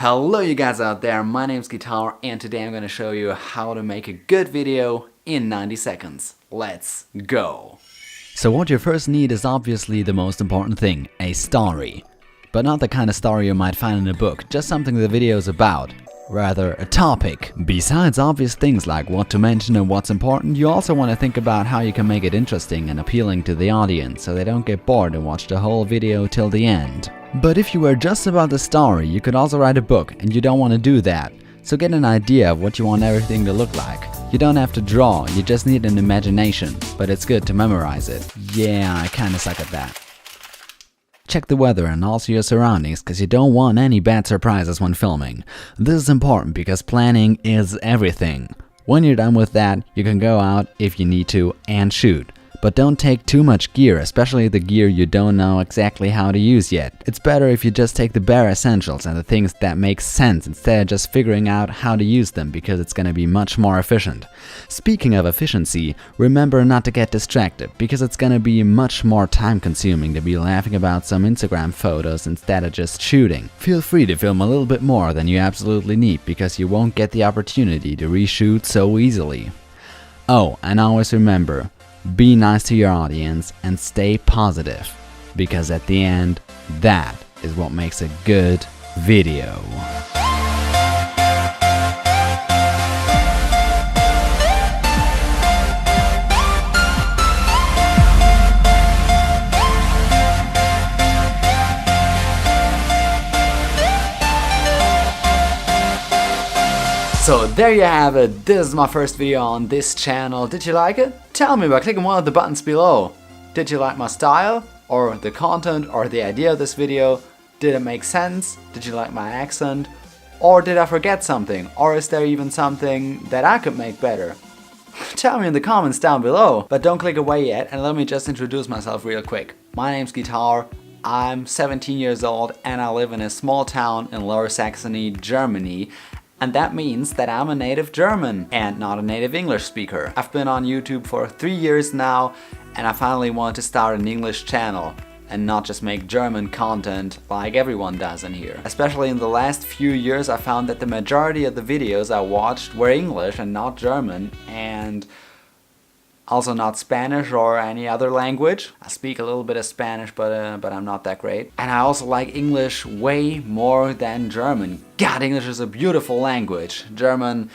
Hello you guys out there, my name's Guitar and today I'm going to show you how to make a good video in 90 seconds. Let's go! So what you first need is obviously the most important thing, a story. But not the kind of story you might find in a book, just something the video is about. Rather, a topic. Besides obvious things like what to mention and what's important, you also want to think about how you can make it interesting and appealing to the audience so they don't get bored and watch the whole video till the end. But if you were just about the story, you could also write a book, and you don't want to do that. So get an idea of what you want everything to look like. You don't have to draw, you just need an imagination, but it's good to memorize it. Yeah, I kinda suck at that. Check the weather and also your surroundings, cause you don't want any bad surprises when filming. This is important because planning is everything. When you're done with that, you can go out, if you need to, and shoot. But don't take too much gear, especially the gear you don't know exactly how to use yet. It's better if you just take the bare essentials and the things that make sense instead of just figuring out how to use them, because it's gonna be much more efficient. Speaking of efficiency, remember not to get distracted, because it's gonna be much more time consuming to be laughing about some Instagram photos instead of just shooting. Feel free to film a little bit more than you absolutely need, because you won't get the opportunity to reshoot so easily. Oh, and always remember, be nice to your audience and stay positive, because at the end, that is what makes a good video. So there you have it, this is my first video on this channel. Did you like it? Tell me by clicking one of the buttons below. Did you like my style? Or the content? Or the idea of this video? Did it make sense? Did you like my accent? Or did I forget something? Or is there even something that I could make better? Tell me in the comments down below. But don't click away yet and let me just introduce myself real quick. My name's Guitar, I'm 17 years old and I live in a small town in Lower Saxony, Germany. And that means that I'm a native German and not a native English speaker. I've been on YouTube for 3 years now and I finally want to start an English channel and not just make German content like everyone does in here. Especially in the last few years I found that the majority of the videos I watched were English and not German, and also not Spanish or any other language. I speak a little bit of Spanish, but I'm not that great. And I also like English way more than German. God, English is a beautiful language. German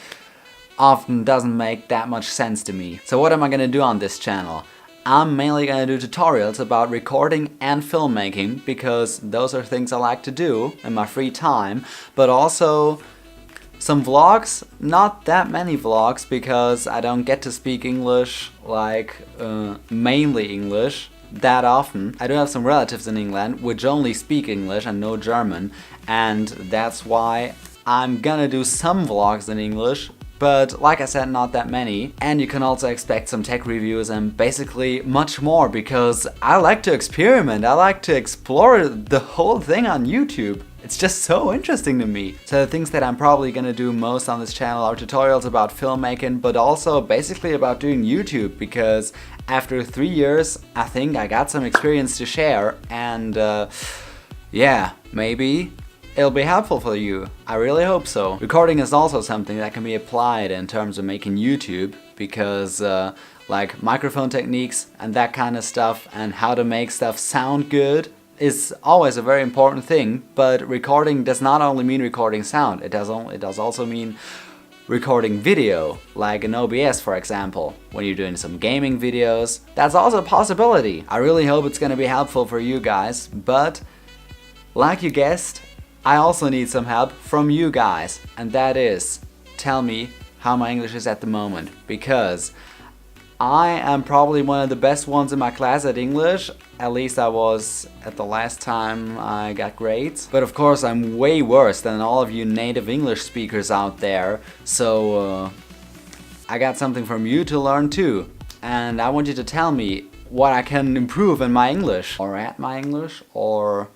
often doesn't make that much sense to me. So what am I gonna do on this channel? I'm mainly gonna do tutorials about recording and filmmaking, because those are things I like to do in my free time, but also some vlogs, not that many vlogs, because I don't get to speak English, like mainly English, that often. I do have some relatives in England which only speak English and no German, and that's why I'm gonna do some vlogs in English, but like I said, not that many. And you can also expect some tech reviews and basically much more, because I like to experiment, I like to explore the whole thing on YouTube. It's just so interesting to me. So the things that I'm probably gonna do most on this channel are tutorials about filmmaking, but also basically about doing YouTube, because after 3 years I think I got some experience to share, and yeah, maybe it'll be helpful for you. I really hope so. Recording is also something that can be applied in terms of making YouTube, because like microphone techniques and that kind of stuff and how to make stuff sound good is always a very important thing, but recording does not only mean recording sound, it does also mean recording video, like in OBS for example. When you're doing some gaming videos, that's also a possibility. I really hope it's gonna be helpful for you guys, but like you guessed, I also need some help from you guys, and that is, tell me how my English is at the moment, because I am probably one of the best ones in my class at English. At least I was at the last time I got grades. But of course I'm way worse than all of you native English speakers out there. So I got something from you to learn too. And I want you to tell me what I can improve in my English. Or at my English, or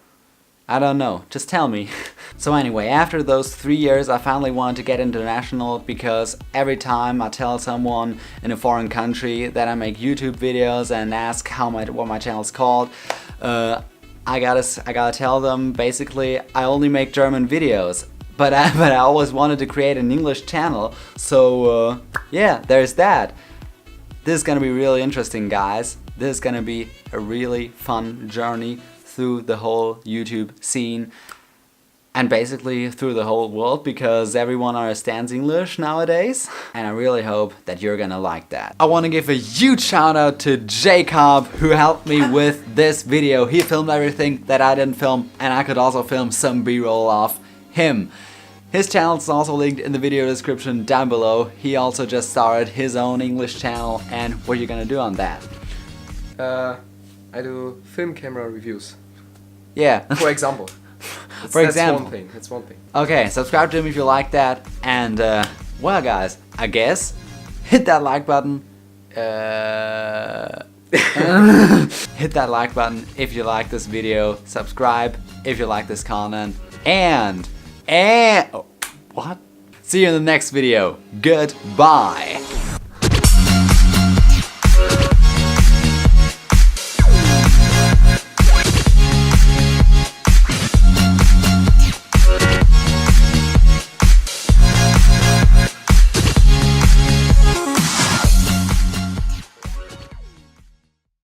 I don't know, just tell me. So anyway, after those 3 years I finally wanted to get international, because every time I tell someone in a foreign country that I make YouTube videos and ask what my channel is called, I gotta tell them basically I only make German videos. but I always wanted to create an English channel, so yeah, there's that. This is gonna be really interesting, guys. This is gonna be a really fun journey through the whole YouTube scene and basically through the whole world, because everyone understands English nowadays, and I really hope that you're gonna like that. I want to give a huge shout out to Jacob, who helped me with this video. He filmed everything that I didn't film, and I could also film some B-roll of him. His channel is also linked in the video description down below. He also just started his own English channel, and what are you gonna do on that? I do film camera reviews. Yeah. For example. For example. That's one thing. Okay, subscribe to him if you like that, and well guys, I guess hit that like button. Hit that like button if you like this video. Subscribe if you like this content, and oh, what? See you in the next video. Goodbye.